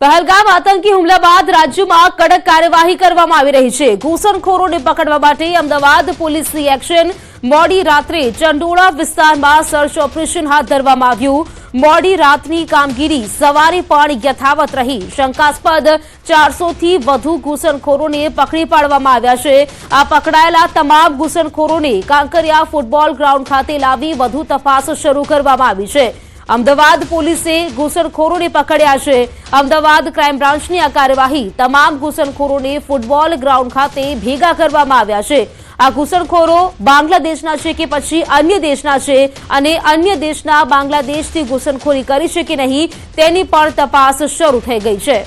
पहलगाम आतंकी हुमला बाद राज्य में कड़क कार्यवाही કરવામાં આવી રહી છે। ઘૂસણખોરોને પકડવા માટે અમદાવાદ પોલીસની એક્શન। મોડી રાત્રે ચંડોળા વિસ્તારમાં સર્ચ ઓપરેશન હાથ ધરવામાં આવ્યું। મોડી રાતની કામગીરી સવારે પણ યથાવત રહી। શંકાસ્પદ 400 થી વધુ ઘૂસણખોરોને પકડી પાડવામાં આવ્યા છે। આ પકડાયેલા તમામ ઘૂસણખોરોને કાંકરિયા ફૂટબોલ ગ્રાઉન્ડ ખાતે લાવી વધુ તપાસ શરૂ કરવામાં આવી છે। अमदावाद पुलिसे घूसणखोरों ने पकड़्या है। अमदावाद क्राइम ब्रांच की आ कार्यवाही तमाम घूसणखोरों ने फूटबॉल ग्राउंड खाते भेगा करवामां आव्या छे। आ घूसणखोरो बांग्लादेशना छे के पछी अन्य देशना छे अने अन्य देशना बांग्लादेशथी घूसणखोरी करी छे के नहीं तेनी पण तपास शरू थई गई छे।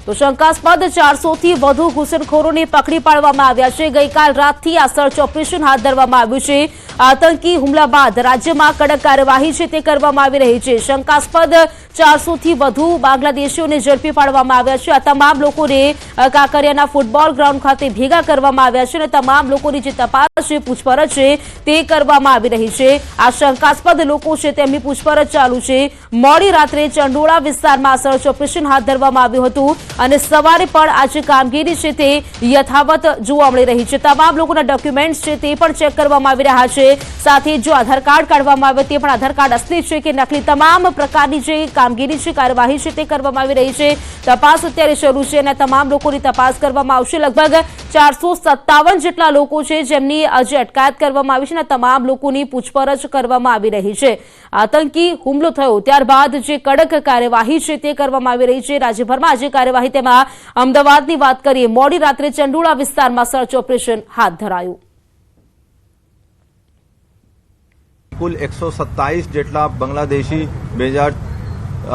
तो शंकास्पद 400 થી વધુ ઘૂસણખોરોને પકડી પાડવામાં આવ્યા છે। ગઈકાલ રાતથી આ સર્ચ ઓપરેશન હાથ ધરવામાં આવ્યું છે। આતંકી હુમલા બાદ રાજ્યમાં કડક કાર્યવાહી છે તે કરવામાં આવી રહી છે। શંકાસ્પદ 400 થી વધુ બાંગ્લાદેશીઓને ઝડપી પાડવામાં આવ્યા છે। આ તમામ લોકોને કાંકરિયાના ફૂટબોલ ગ્રાઉન્ડ ખાતે ભેગા કરવામાં આવ્યા છે અને તમામ લોકોની જે તપાસ છે પૂછપરછ છે તે કરવામાં આવી રહી છે। આ શંકાસ્પદ લોકો છે તેમની પૂછપરછ ચાલુ છે। મોડી રાત્રે ચંડોળા વિસ્તારમાં સર્ચ ઓપરેશન હાથ ધરવામાં આવ્યું હતું અને સવારે પણ આ જે કામગીરી છે તે યથાવત જોવા મળી રહી છે। તમામ લોકોના ડોક્યુમેન્ટ્સ છે તે પણ ચેક કરવામાં આવી રહ્યા છે। સાથે જો આધાર કાર્ડ કાઢવામાં આવે તે પણ આધાર કાર્ડ અસલી છે કે નકલી તમામ પ્રકારની જે કામગીરી છે કાર્યવાહી છે તે કરવામાં આવી રહી છે। તપાસ અત્યારે શરૂ છે અને તમામ લોકોની તપાસ કરવામાં આવશે। લગભગ 457 જેટલા લોકો છે જેમની આજે અટકાયત કરવામાં આવી છે અને તમામ લોકોની પૂછપરછ કરવામાં આવી રહી છે। આતંકી હુમલો થયો ત્યારબાદ જે કડક કાર્યવાહી છે તે કરવામાં આવી રહી છે। રાજ્યભરમાં આજે કાર્યવાહી તેમાં અમદાવાદની વાત કરીએ મોડી રાત્રે ચંડોળા વિસ્તારમાં સર્ચ ઓપરેશન હાથ ધરાયું। कुल 127 જેટલા બાંગ્લાદેશી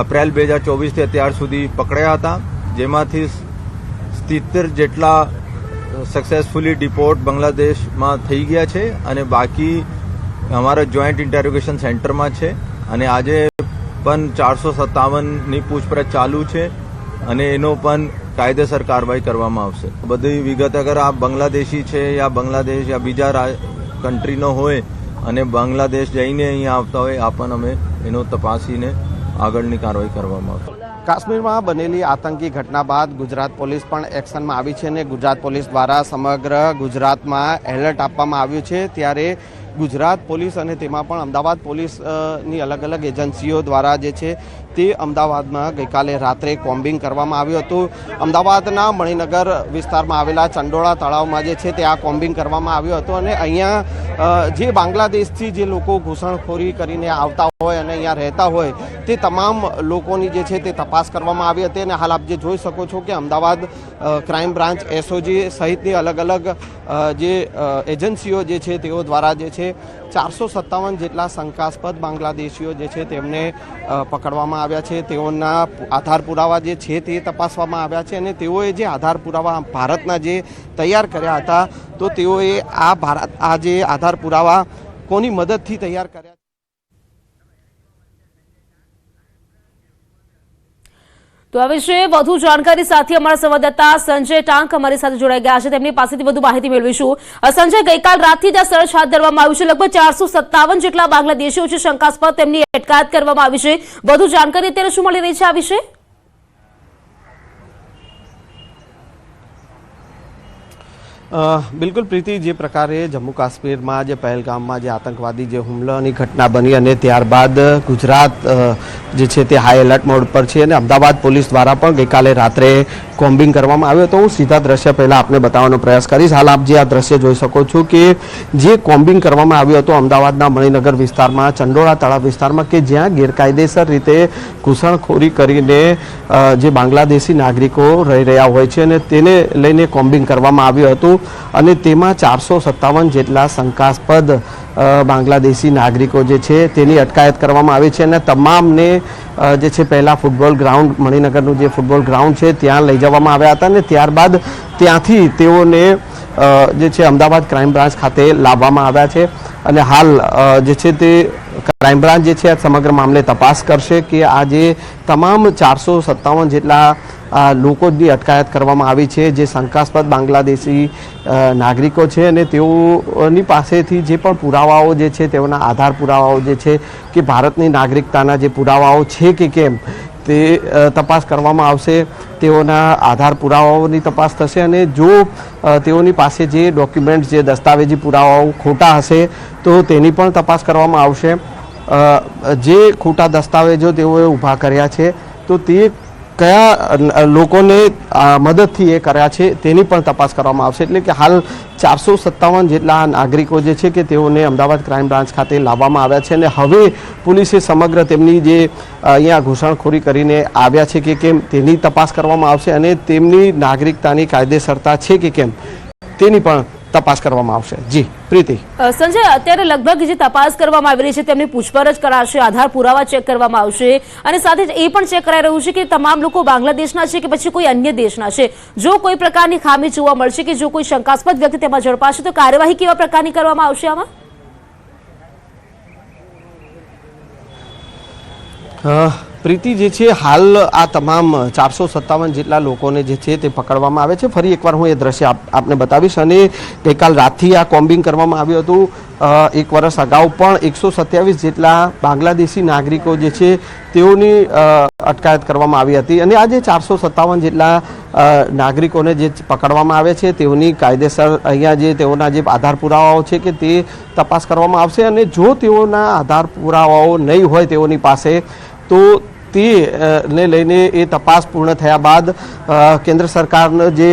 એપ્રિલ 2024 થી અત્યાર સુધી પકડાયા હતા, જેમાંથી 70 જેટલા સક્સેસફુલી ડિપોર્ટ બાંગ્લાદેશમાં થઈ ગયા છે અને બાકી અમારા જોઈન્ટ ઇન્ટેરોગેશન સેન્ટરમાં છે અને આજે પણ 457ની પૂછપરછ ચાલુ છે અને એનો પણ કાયદેસર કાર્યવાહી કરવામાં આવશે। બધી વિગત અગર આ બાંગ્લાદેશી છે યા બાંગ્લાદેશ યા બીજા કન્ટ્રીનો હોય અને બાંગ્લાદેશ જઈને અહીંયા આવતા હોય આ પણ અમે એનો તપાસીને આગળની કાર્યવાહી કરવામાં આવશે। કાશ્મીરમાં બનેલી આતંકી ઘટના બાદ ગુજરાત પોલીસ પણ એક્શનમાં આવી છે અને ગુજરાત પોલીસ દ્વારા સમગ્ર ગુજરાતમાં એલર્ટ આપવામાં આવ્યું છે। ત્યારે ગુજરાત પોલીસ અને તેમાં પણ અમદાવાદ પોલીસની અલગ અલગ એજન્સીઓ દ્વારા જે છે તે અમદાવાદમાં ગઈકાલે રાત્રે કોમ્બિંગ કરવામાં આવ્યું હતું। અમદાવાદના મણિનગર વિસ્તારમાં આવેલા ચંડોળા તળાવમાં જે છે તે આ કોમ્બિંગ કરવામાં આવ્યું હતું અને અહીંયા જે બાંગ્લાદેશથી જે લોકો ઘૂસણખોરી કરીને આવતા હોય અને અહીંયા રહેતા હોય તે તમામ લોકોની જે છે તે તપાસ કરવામાં આવી હતી અને હાલ આપ જે જોઈ શકો છો કે અમદાવાદ ક્રાઇમ બ્રાન્ચ એસઓજી સહિતની અલગ અલગ જે એજન્સીઓ જે છે તેઓ દ્વારા જે છે 457 જેટલા શંકાસ્પદ બાંગ્લાદેશીઓ જે છે તેમને પકડવામાં આવ્યા છે। તેઓના આધાર પુરાવા જે છે તે તપાસવામાં આવ્યા છે અને તેઓએ જે આધાર પુરાવા ભારતના જે તૈયાર કર્યા હતા તો તેઓએ આ જે આધાર પુરાવા કોની મદદથી તૈયાર કર્યા। તો આ વિશે વધુ જાણકારી સાથે અમારા સંવાદદાતા સંજય ટાંક અમારી સાથે જોડાઈ ગયા છે, તેમની પાસેથી વધુ માહિતી મેળવીશું। સંજય, ગઈકાલ રાતથી જ આ સર્ચ હાથ ધરવામાં આવ્યું છે, લગભગ 457 જેટલા બાંગ્લાદેશીઓ છે શંકાસ્પદ, તેમની અટકાયત કરવામાં આવી છે। વધુ જાણકારી અત્યારે શું મળી રહી છે આ વિશે? બિલકુલ પ્રીતિ, જે પ્રકારે જમ્મુ કાશ્મીરમાં જે પહેલગામમાં જે આતંકવાદી જે હુમલાની ઘટના બની અને ત્યારબાદ ગુજરાત જે છે તે હાઈ એલર્ટ મોડ પર છે અને અમદાવાદ પોલીસ દ્વારા પણ ગઈકાલે રાત્રે કોમ્બિંગ કરવામાં આવ્યું હતું। હું સીધા દ્રશ્ય પહેલાં આપને બતાવવાનો પ્રયાસ કરીશ। હાલ આપ જે આ દ્રશ્ય જોઈ શકો છો કે જે કોમ્બિંગ કરવામાં આવ્યું હતું અમદાવાદના મણિનગર વિસ્તારમાં ચંડોળા તળાવ વિસ્તારમાં કે જ્યાં ગેરકાયદેસર રીતે ઘૂસણખોરી કરીને જે બાંગ્લાદેશી નાગરિકો રહી રહ્યા હોય છે અને તેને લઈને કોમ્બિંગ કરવામાં આવ્યું હતું અને તેમાં 457 જેટલા શંકાસ્પદ બાંગ્લાદેશી નાગરિકો જે છે તેની અટકાયત કરવામાં આવી છે અને તમામને જે છે પહેલાં ફૂટબોલ ગ્રાઉન્ડ મણિનગરનું જે ફૂટબોલ ગ્રાઉન્ડ છે ત્યાં લઈ જવામાં આવ્યા હતા અને ત્યારબાદ ત્યાંથી તેઓને જે છે અમદાવાદ ક્રાઇમ બ્રાન્ચ ખાતે લાવવામાં આવ્યા છે અને હાલ જે છે તે ક્રાઇમ બ્રાન્ચ જે છે આ સમગ્ર મામલે તપાસ કરશે કે આ જે તમામ 457 જેટલા લોકોની અટકાયત કરવામાં આવી છે જે શંકાસ્પદ બાંગ્લાદેશી નાગરિકો છે અને તેઓની પાસેથી જે પણ પુરાવાઓ જે છે તેઓના આધાર પુરાવાઓ જે છે કે ભારતની નાગરિકતાના જે પુરાવાઓ છે કે કેમ તે તપાસ કરવામાં આવશે, તેઓના આધાર પુરાવાઓની તપાસ થશે અને જો તેઓની પાસે જે ડોક્યુમેન્ટ જે દસ્તાવેજી પુરાવાઓ ખોટા હશે તો તેની પણ તપાસ કરવામાં આવશે. જે ખોટા દસ્તાવેજો તેઓએ ઊભા કર્યા છે તો તે કયા લોકોને મદદથી એ કર્યા છે તેની પણ તપાસ કરવામાં આવશે. એટલે કે હાલ 457 જેટલા નાગરિકો જે છે કે તેઓને અમદાવાદ ક્રાઇમ બ્રાન્ચ ખાતે લાવવામાં આવ્યા છે અને હવે પોલીસે સમગ્ર તેમની જે અહીંયા ઘૂસણખોરી કરીને આવ્યા છે કે કેમ તેની તપાસ કરવામાં આવશે અને તેમની નાગરિકતાની કાયદેસરતા છે કે કેમ તેની પણ તપાસ કરવામાં આવશે. જી પ્રીતિ. સંજય, અત્યારે લગભગ જે તપાસ કરવામાં આવી રહી છે તેમની પૂછપરછ કરાશે, આધાર પુરાવા ચેક કરવામાં આવશે અને સાથે જ એ પણ ચેક કરાઈ રહ્યું છે કે તમામ લોકો બાંગ્લાદેશના છે કે પછી કોઈ અન્ય દેશના છે. જો કોઈ પ્રકારની ખામી જોવા મળશે કે જો કોઈ શંકાસ્પદ વ્યક્તિ તેમાં ઝડપાશે તો કાર્યવાહી કેવા પ્રકારની કરવામાં આવશે આમાં? પ્રીતિ, જે છે હાલ આ તમામ 457 જેટલા લોકોને જે છે તે પકડવામાં આવે છે. ફરી એકવાર હું એ દ્રશ્ય આપને બતાવીશ. અને ગઈકાલ રાતથી આ કોમ્બિંગ કરવામાં આવ્યું હતું. એક વર્ષ અગાઉ પણ 127 જેટલા બાંગ્લાદેશી નાગરિકો જે છે તેઓની અટકાયત કરવામાં આવી હતી અને આજે 457 જેટલા નાગરિકોને જે પકડવામાં આવે છે તેઓની કાયદેસર અહીંયા જે તેઓના જે આધાર પુરાવાઓ છે કે તે તપાસ કરવામાં આવશે અને જો તેઓના આધાર પુરાવાઓ નહીં હોય તેઓની પાસે તો ને લઈને એ તપાસ પૂર્ણ થયા બાદ કેન્દ્ર સરકારનો જે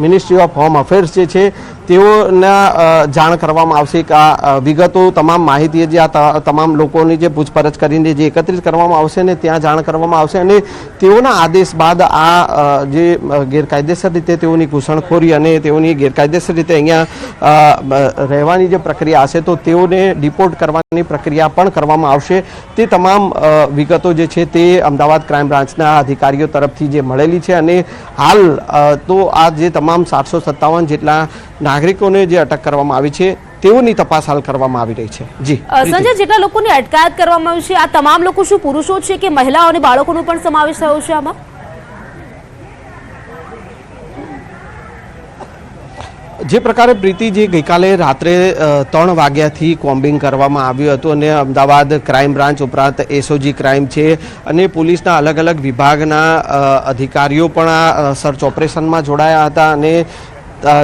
મિનિસ્ટ્રી ઓફ હોમ અફેર્સ જે છે તેઓના જાણ કરવામાં આવશે કે આ વિગતો તમામ માહિતી જે આ તમામ લોકોની જે પૂછપરછ કરીને જે એકત્રિત કરવામાં આવશે ને ત્યાં જાણ કરવામાં આવશે અને તેઓના આદેશ બાદ આ જે ગેરકાયદેસર રીતે તેઓની ઘૂસણખોરી અને તેઓની ગેરકાયદેસર રીતે અહીંયા રહેવાની જે પ્રક્રિયા હશે તો તેઓને ડિપોર્ટ કરવાની પ્રક્રિયા પણ કરવામાં આવશે. તે તમામ વિગતો જે છે તે અમદાવાદ ક્રાઇમ બ્રાન્ચના અધિકારીઓ તરફથી જે મળેલી છે અને હાલ તો આ જે તમામ 757 જેટલા નાગરિકોને જે અટક કરવામાં આવી છે તેઓની તપાસ હાલ કરવામાં આવી રહી છે. જી સંજય, જેટલા લોકોની અટકાયત કરવામાં આવી છે આ તમામ લોકો શું પુરુષો છે કે મહિલાઓ અને બાળકોનો પણ સમાવેશ થયો છે આમાં? જે પ્રકારે પ્રીતિ જે ગઈકાલે રાત્રે 3 વાગ્યાથી કોમ્બિંગ કરવામાં આવ્યું હતું અને અમદાવાદ ક્રાઇમ બ્રાન્ચ ઉપરાંત એસઓજી ક્રાઇમ છે અને પોલીસના અલગ અલગ વિભાગના અધિકારીઓ પણ આ સર્ચ ઓપરેશનમાં જોડાયા હતા અને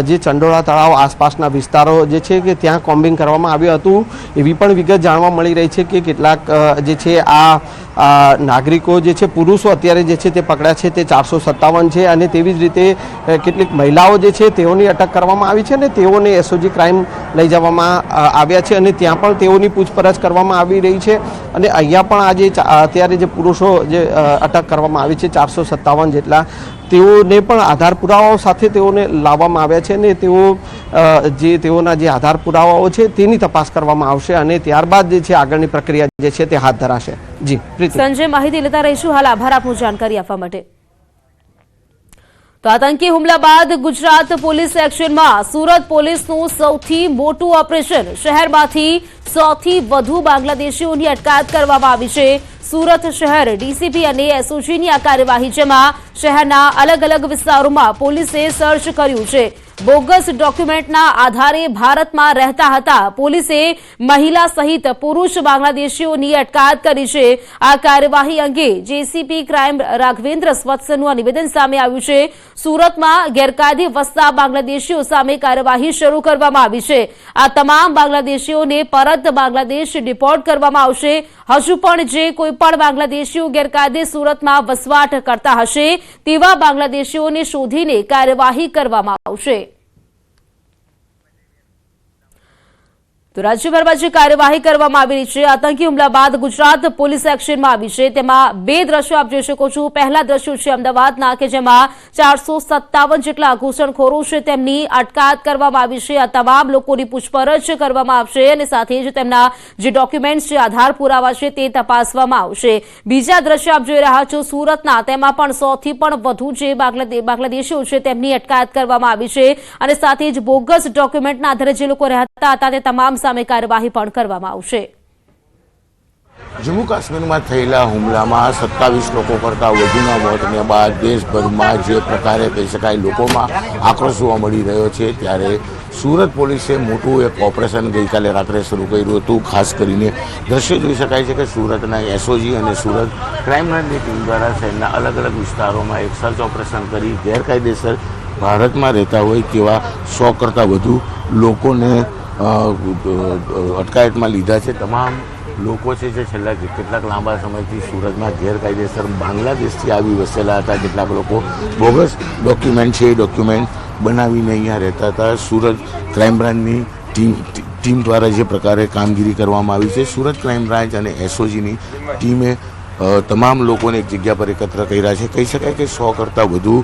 જે ચંડોળા તળાવ આસપાસના વિસ્તારો જે છે કે ત્યાં કોમ્બિંગ કરવામાં આવ્યું હતું. એવી પણ વિગત જાણવા મળી રહી છે કે કેટલાક જે છે આ નાગરિકો જે છે પુરુષો અત્યારે જે છે તે પકડ્યા છે તે 457 છે અને તેવી જ રીતે કેટલીક મહિલાઓ જે છે તેઓની અટક કરવામાં આવી છે અને તેઓને એસઓજી ક્રાઇમ લઈ જવામાં આવ્યા છે અને ત્યાં પણ તેઓની પૂછપરછ કરવામાં આવી રહી છે અને અહીંયા પણ આજે અત્યારે જે પુરુષો જે અટક કરવામાં આવી છે 457 જેટલા તેઓને પણ આધાર પુરાવાઓ સાથે તેઓને લાવવામાં આવ્યા છે અને તેઓના જે આધાર પુરાવાઓ છે તેની તપાસ કરવામાં આવશે અને ત્યારબાદ જે છે આગળની પ્રક્રિયા જે છે તે હાથ ધરાશે. જી પ્રીતિ. સંજય, માહિતી લેતા રહીશું. હાલ આભાર આપનું જાણકારી આપવા માટે. તો આતંકી હુમલા બાદ ગુજરાત પોલીસ એક્શનમાં. સુરત પોલીસનું સૌથી મોટું ઓપરેશન. શહેરમાંથી 100 થી વધુ બાંગ્લાદેશીઓની અટકાયત કરવામાં આવી છે. સુરત શહેર ડીસીપી અને એસઓજીની આ કાર્યવાહી જેમાં શહેરના અલગ અલગ વિસ્તારોમાં પોલીસે સર્ચ કર્યું છે. બોગસ ડોક્યુમેન્ટના આધારે ભારતમાં રહેતા હતા પોલીસે મહિલા સહિત પુરુષ બાંગ્લાદેશીઓની અટકાયત કરી છે. આ કાર્યવાહી અંગે જેસીપી ક્રાઇમ રાઘવેન્દ્ર સ્વત્સનું આ નિવેદન સામે આવ્યું છે. સુરતમાં ગેરકાયદે વસતા બાંગ્લાદેશીઓ સામે કાર્યવાહી શરૂ કરવામાં આવી છે. આ તમામ બાંગ્લાદેશીઓને પરત બાંગ્લાદેશ ડિપોર્ટ કરવામાં આવશે. હજુ પણ જે કોઈ પણ બાંગ્લાદેશીઓ ગેરકાયદે સુરતમાં વસવાટ કરતા હશે તેવા બાંગ્લાદેશીઓને શોધીને કાર્યવાહી કરવામાં આવશે. તો રાજ્યભરમાં જે કાર્યવાહી કરવામાં આવી રહી છે આતંકી હુમલા બાદ ગુજરાત પોલીસ એક્શનમાં આવી છે. તેમાં 2 દ્રશ્યો આપ જોઈ શકો છો. પહેલા દ્રશ્યો છે અમદાવાદના કે જેમાં 457 જેટલા ઘૂસણખોરો છે તેમની અટકાયત કરવામાં આવી છે. આ તમામ લોકોની પૂછપરછ કરવામાં આવશે અને સાથે જ તેમના જે ડોક્યુમેન્ટ્સ છે આધાર પુરાવા છે તે તપાસવામાં આવશે. બીજા દ્રશ્ય આપ જોઈ રહ્યા છો સુરતના. તેમાં પણ 100 થી પણ વધુ જે બાંગ્લાદેશીઓ છે તેમની અટકાયત કરવામાં આવી છે અને સાથે જ બોગસ ડોક્યુમેન્ટના આધારે જે લોકો રહેતા હતા તે તમામ સામે કાર્યવાહી પણ કરવામાં આવશે. જમ્મુ કાશ્મીરમાં થયેલા હુમલામાં 27 લોકો કરતાં વધુના મોતને બાદ દેશભરમાં જે પ્રકારે કહી શકાય લોકોમાં આક્રોશ જોવા મળી રહ્યો છે ત્યારે સુરત પોલીસે મોટું એક ઓપરેશન ગઈકાલે રાત્રે શરૂ કર્યું હતું. ખાસ કરીને દ્રશ્ય જોઈ શકાય છે કે સુરતના એસઓજી અને સુરત ક્રાઇમ બ્રાન્ચની ટીમ દ્વારા શહેરના અલગ અલગ વિસ્તારોમાં એક સર્ચ ઓપરેશન કરી ગેરકાયદેસર ભારતમાં રહેતા હોય તેવા 100 કરતાં વધુ લોકોને અટકાયતમાં લીધા છે. તમામ લોકો છે જે છેલ્લા કેટલાક લાંબા સમયથી સુરતમાં ગેરકાયદેસર બાંગ્લાદેશથી આવી વસેલા હતા. કેટલાક લોકો બોગસ ડોક્યુમેન્ટ છે એ ડોક્યુમેન્ટ બનાવીને અહીંયા રહેતા હતા. સુરત ક્રાઇમ બ્રાન્ચની ટીમ દ્વારા જે પ્રકારે કામગીરી કરવામાં આવી છે, સુરત ક્રાઇમ બ્રાન્ચ અને એસઓજીની ટીમે તમામ લોકોને એક જગ્યા પર એકત્ર કર્યા છે. કહી શકાય કે 100 કરતાં વધુ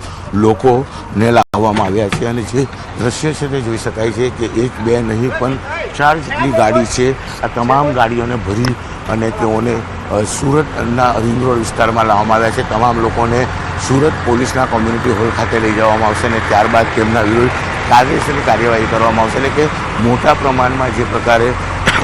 લોકોને લાવવામાં આવ્યા છે અને જે દ્રશ્ય છે તે જોઈ શકાય છે કે 1 2 નહીં પણ 4 જેટલી ગાડી છે. આ તમામ ગાડીઓને ભરી અને તેઓને સુરતના રિંગ રોડ વિસ્તારમાં લાવવામાં આવ્યા છે. તમામ લોકોને સુરત પોલીસના કોમ્યુનિટી હોલ ખાતે લઈ જવામાં આવશે અને ત્યારબાદ તેમના વિરુદ્ધ કાયદેસરની કાર્યવાહી કરવામાં આવશે. એટલે કે મોટા પ્રમાણમાં જે પ્રકારે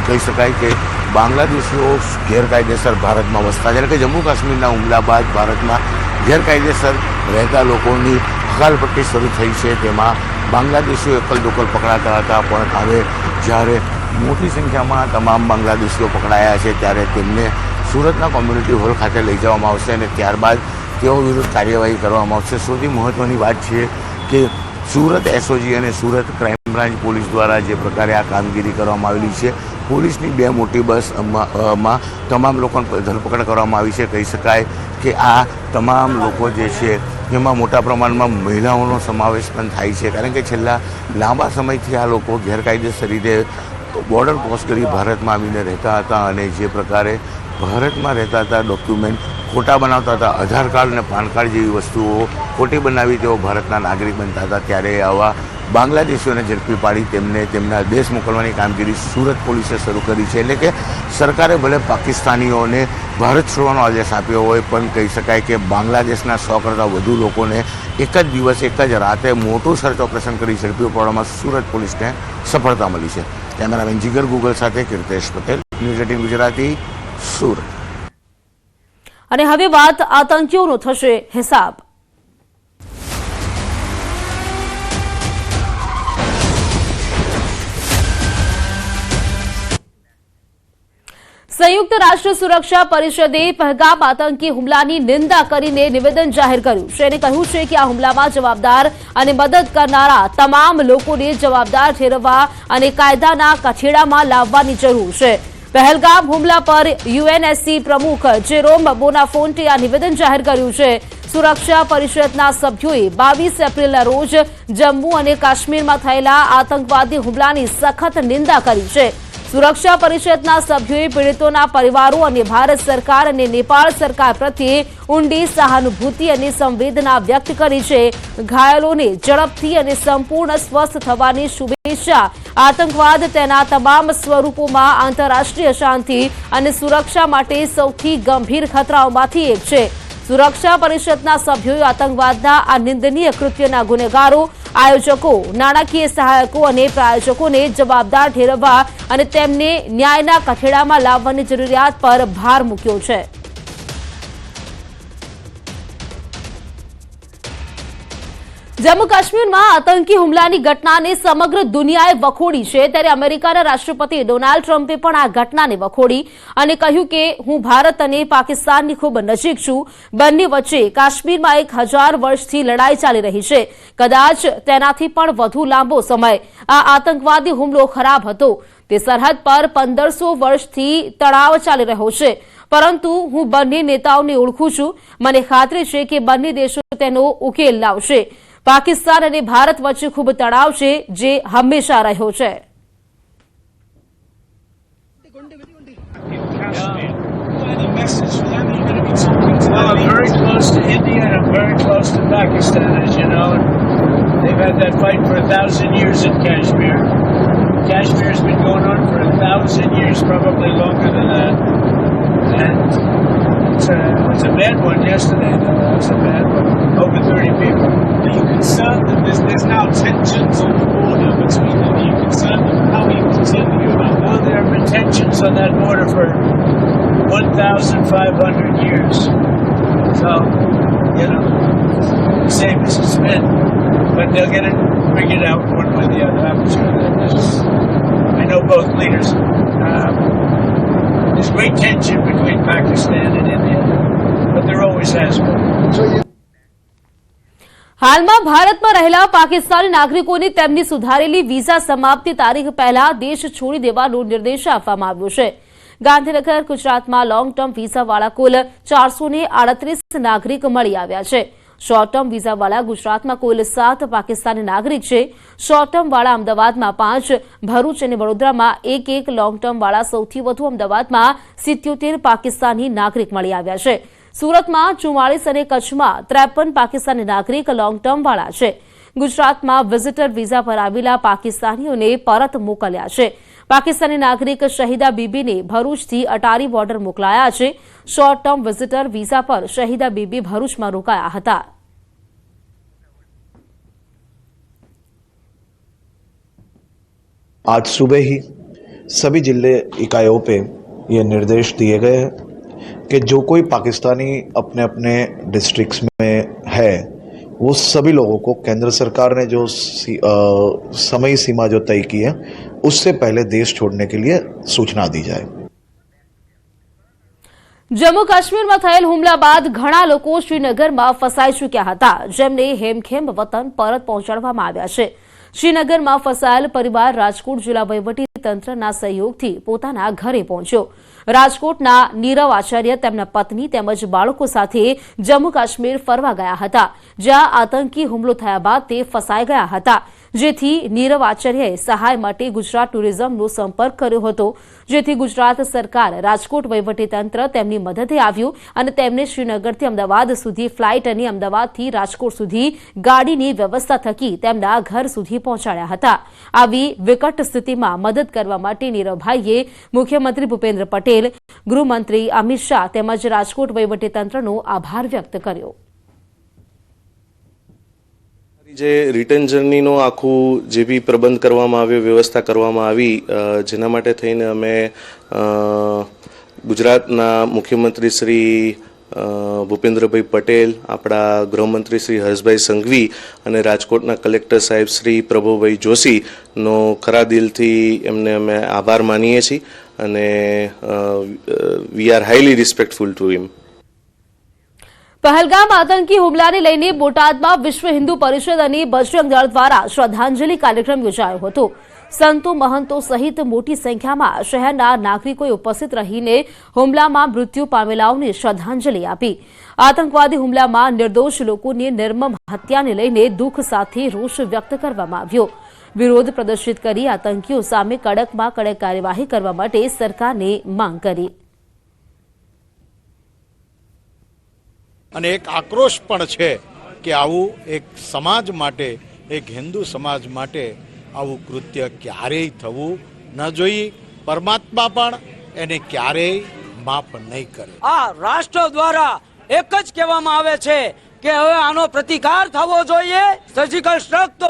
કહી શકાય કે બાંગ્લાદેશીઓ ગેરકાયદેસર ભારતમાં વસતા છે, એટલે કે જમ્મુ કાશ્મીરના હુમલા બાદ ભારતમાં ગેરકાયદેસર રહેતા લોકોની હકાલપટ્ટી શરૂ થઈ છે. તેમાં બાંગ્લાદેશીઓ એકલ દોકલ પકડાતા હતા, પણ હવે જ્યારે મોટી સંખ્યામાં તમામ બાંગ્લાદેશીઓ પકડાયા છે ત્યારે તેમને સુરતના કોમ્યુનિટી હોલ ખાતે લઈ જવામાં આવશે અને ત્યારબાદ તેઓ વિરુદ્ધ કાર્યવાહી કરવામાં આવશે. સૌથી મહત્ત્વની વાત છે કે સુરત એસઓજી અને સુરત ક્રાઇમ બ્રાન્ચ પોલીસ દ્વારા જે પ્રકારે આ કામગીરી કરવામાં આવેલી છે, પોલીસની 2 મોટી બસમાં તમામ લોકોની ધરપકડ કરવામાં આવી છે. કહી શકાય કે આ તમામ લોકો જે છે એમાં મોટા પ્રમાણમાં મહિલાઓનો સમાવેશ પણ થાય છે, કારણ કે છેલ્લા લાંબા સમયથી આ લોકો ગેરકાયદેસર રીતે બોર્ડર ક્રોસ કરી ભારતમાં આવીને રહેતા હતા અને જે પ્રકારે ભારતમાં રહેતા હતા ડોક્યુમેન્ટ ખોટા બનાવતા હતા, આધાર કાર્ડ અને પાન કાર્ડ જેવી વસ્તુઓ ખોટી બનાવી તેઓ ભારતના નાગરિક બનતા હતા. ત્યારે આવા બાંગ્લાદેશીઓને ઝડપી પાડી તેમને તેમના દેશ મોકલવાની કામગીરી સુરત પોલીસે શરૂ કરી છે. એટલે કે સરકારે ભલે પાકિસ્તાનીઓને ભારત છોડવાનો આદેશ આપ્યો હોય, પણ કહી શકાય કે બાંગ્લાદેશના 100 કરતાં વધુ લોકોને એક જ દિવસ એક જ રાતે મોટું સર્ચ ઓપરેશન કરી ઝડપી પાડવામાં સુરત પોલીસને સફળતા મળી છે. કેમેરામેન જીગર ગૂગલ સાથે કીર્તેશ પટેલ, ન્યૂઝ 18 ગુજરાતી, સુરત. અને હવે વાત આતંકીઓનો થશે હિસાબ. સંયુક્ત રાષ્ટ્ર સુરક્ષા પરિષદે પહલગામ આતંકી હુમલાની નિંદા કરીને નિવેદન જાહેર કર્યું છે અને કહ્યું છે કે આ હુમલામાં જવાબદાર અને મદદ કરનારા તમામ લોકોને જવાબદાર ઠેરવવા અને કાયદાના કઠેડામાં લાવવાની જરૂર છે. પહલગામ હુમલા પર યુએનએસસી પ્રમુખ જેરોમ બોનાફોન્ટે આ નિવેદન જાહેર કર્યું છે. સુરક્ષા પરિષદના સભ્યોએ 22 એપ્રિલના રોજ જમ્મુ અને કાશ્મીરમાં થયેલા આતંકવાદી હુમલાની સખત નિંદા કરી છે. સુરક્ષા પરિષદના સભ્યોએ પીડિતોના પરિવારો અને ભારત સરકાર અને નેપાળ સરકાર પ્રત્યે ઊંડી સહાનુભૂતિ અને સંવેદના વ્યક્ત કરી છે. ઘાયલોને ઝડપથી અને સંપૂર્ણ સ્વસ્થ થવાની શુભેચ્છા. આતંકવાદ તેના તમામ સ્વરૂપોમાં આંતરરાષ્ટ્રીય શાંતિ અને સુરક્ષા માટે સૌથી ગંભીર ખતરાઓમાંથી એક છે. સુરક્ષા પરિષદના સભ્યોએ આતંકવાદના આ નિંદનીય કૃત્યના ગુનેગારો, આયોજકો, નાણાકીય સહાયકો અને પ્રાયોજકોને જવાબદાર ઠેરવવા અને તેમને ન્યાયના કઠેડામાં લાવવાની જરૂરિયાત પર ભાર મૂક્યો છે. જમ્મુ કાશ્મીરમાં આતંકી હુમલાની ઘટનાને સમગ્ર દુનિયાએ વખોડી છે, ત્યારે અમેરિકાના રાષ્ટ્રપતિ ડોનાલ્ડ ટ્રમ્પે પણ આ ઘટનાને વખોડી અને કહ્યું કે હું ભારત અને પાકિસ્તાનની ખૂબ નજીક છું. બંને વચ્ચે કાશ્મીરમાં 1000 વર્ષથી લડાઈ ચાલી રહી છે, કદાચ તેનાથી પણ વધુ લાંબો સમય. આ આતંકવાદી હુમલો ખરાબ હતો. તે સરહદ પર 1500 વર્ષથી તણાવ ચાલી રહ્યો છે, પરંતુ હું બંને નેતાઓને ઓળખું છું. મને ખાતરી છે કે બંને દેશો તેનો ઉકેલ લાવશે. પાકિસ્તાન અને ભારત વચ્ચે ખૂબ તણાવ છે, જે હંમેશા રહ્યો છે. Well, I'm very close to India and I'm very close to Pakistan, as you know. They've had that fight for 1,000 years in Kashmir. Kashmir's been going on for 1,000 years, probably longer than that. And it was a bad one yesterday, though. It was a bad one. Over 30 people. Are you concerned that there's now tensions on the border between them? Are you concerned about how are you concerned about that? Well, there have been tensions on that border for 1,500 years. So, you know, the same as it's been. but they'll get it figured out one way or the other. I'm sure that I know both leaders. There's great tension between Pakistan and India, but there always has been. હાલમાં ભારતમાં રહેલા પાકિસ્તાની નાગરિકોને તેમની સુધારેલી visa સમાપ્તિ તારીખ પહેલા દેશ છોડી દેવાનો નિર્દેશ આપવામાં આવ્યો છે. ગાંધીનગર ગુજરાતમાં લોંગ ટર્મ વિઝાવાળા કુલ 438 નાગરિક મળી આવ્યા છે. શોર્ટ ટર્મ વિઝાવાળા ગુજરાતમાં કુલ 7 પાકિસ્તાની નાગરિક છે. શોર્ટ ટર્મવાળા અમદાવાદમાં 5, ભરૂચ અને વડોદરામાં 1 લોંગ ટર્મવાળા સૌથી વધુ અમદાવાદમાં 77 પાકિસ્તાની નાગરિક મળી આવ્યા છે. સુરતમાં 44 અને કચ્છમાં 53 પાકિસ્તાની નાગરિક લોંગ ટર્મવાળા છે. ગુજરાતમાં વિઝિટર વિઝા પર આવેલા પાકિસ્તાનીઓને પરત મોકલ્યા છે. પાકિસ્તાની નાગરિક શહીદા બીબીને ભરૂચથી અટારી બોર્ડર મોકલાયા છે. શોર્ટ ટર્મ વિઝિટર વિઝા પર શહીદા બીબી ભરૂચમાં રોકાયા હતા. आज सुबह ही सभी जिले इकाइयों पे ये निर्देश दिए गए हैं कि जो कोई पाकिस्तानी अपने अपने डिस्ट्रिक्ट्स में है वो सभी लोगों को केंद्र सरकार ने जो समय सीमा जो तय की है उससे पहले देश छोड़ने के लिए सूचना दी जाए. જમ્મુ કાશ્મીરમાં થયેલ હુમલા બાદ ઘણા લોકો શ્રીનગરમાં ફસાઈ ચૂક્યા હતા, જેમને હેમખેમ વતન પરત પહોંચાડવામાં આવ્યા છે. શ્રીનગરમાં ફસાયેલ પરિવાર રાજકોટ જિલ્લા વહીવટી તંત્રના સહયોગથી પોતાના ઘરે પહોંચ્યો. રાજકોટના નીરવ આચાર્ય તેમના પત્ની તેમજ બાળકો સાથે જમ્મુ કાશ્મીર ફરવા ગયા હતા, જ્યાં આતંકી હુમલો થયા બાદ તે ફસાઈ ગયા હતા. જેથી નીરવ આચાર્યએ સહાય માટે ગુજરાત ટુરિઝમનો સંપર્ક કર્યો હતો, જેથી ગુજરાત સરકાર રાજકોટ વહીવટીતંત્ર તેમની મદદે આવ્યું અને તેમને શ્રીનગરથી અમદાવાદ સુધી ફ્લાઇટ અને અમદાવાદથી રાજકોટ સુધી ગાડીની વ્યવસ્થા થકી તેમના ઘર સુધી પહોંચાડ્યા હતા. આવી વિકટ સ્થિતિમાં મદદ કરવા માટે નીરવભાઈએ મુખ્યમંત્રી ભૂપેન્દ્ર પટેલ, ગૃહમંત્રી અમિત શાહ તેમજ રાજકોટ વહીવટીતંત્રનો આભાર વ્યક્ત કર્યો. જે રિટર્ન જર્નીનો આખું જે બી પ્રબંધ કરવામાં આવ્યો, વ્યવસ્થા કરવામાં આવી, જેના માટે થઈને અમે ગુજરાતના મુખ્યમંત્રી શ્રી ભૂપેન્દ્રભાઈ પટેલ, આપણા ગૃહમંત્રી શ્રી હર્ષભાઈ સંઘવી અને રાજકોટના કલેક્ટર સાહેબ શ્રી પ્રભુભાઈ જોશીનો ખરા દિલથી એમને અમે આભાર માનીએ છીએ અને we are highly respectful to him. Pahalgam આતંકી હુમલાને લઈને બોટાદમાં વિશ્વ હિન્દુ પરિષદ અને બજરંગ દળ દ્વારા શ્રદ્ધાંજલિ કાર્યક્રમ યોજાયો હતો. સંતો મહંતો સહિત મોટી સંખ્યામાં શહેરના નાગરિકોએ ઉપસ્થિત રહીને હુમલામાં મૃત્યુ પામેલાઓને શ્રદ્ધાંજલિ આપી. આતંકવાદી હુમલામાં નિર્દોષ લોકોની નિર્મમ હત્યાને લઈને દુઃખ સાથે રોષ વ્યક્ત કરવામાં આવ્યો. વિરોધ પ્રદર્શિત કરી આતંકીઓ સામે કડકમાં કડક કાર્યવાહી કરવા માટે સરકારને માંગ કરી. અને એક આક્રોશ પણ છે કે આવું એક સમાજ માટે, એક હિન્દુ સમાજ માટે આવું કૃત્ય ક્યારેય થવું ન જોઈએ. પરમાત્મા પણ એને ક્યારેય માફ નહીં કરે. આ રાષ્ટ્ર દ્વારા એક જ કહેવામાં આવે છે કે હવે આનો પ્રતિકાર થવો જોઈએ. સર્જિકલ સ્ટ્રાઇક તો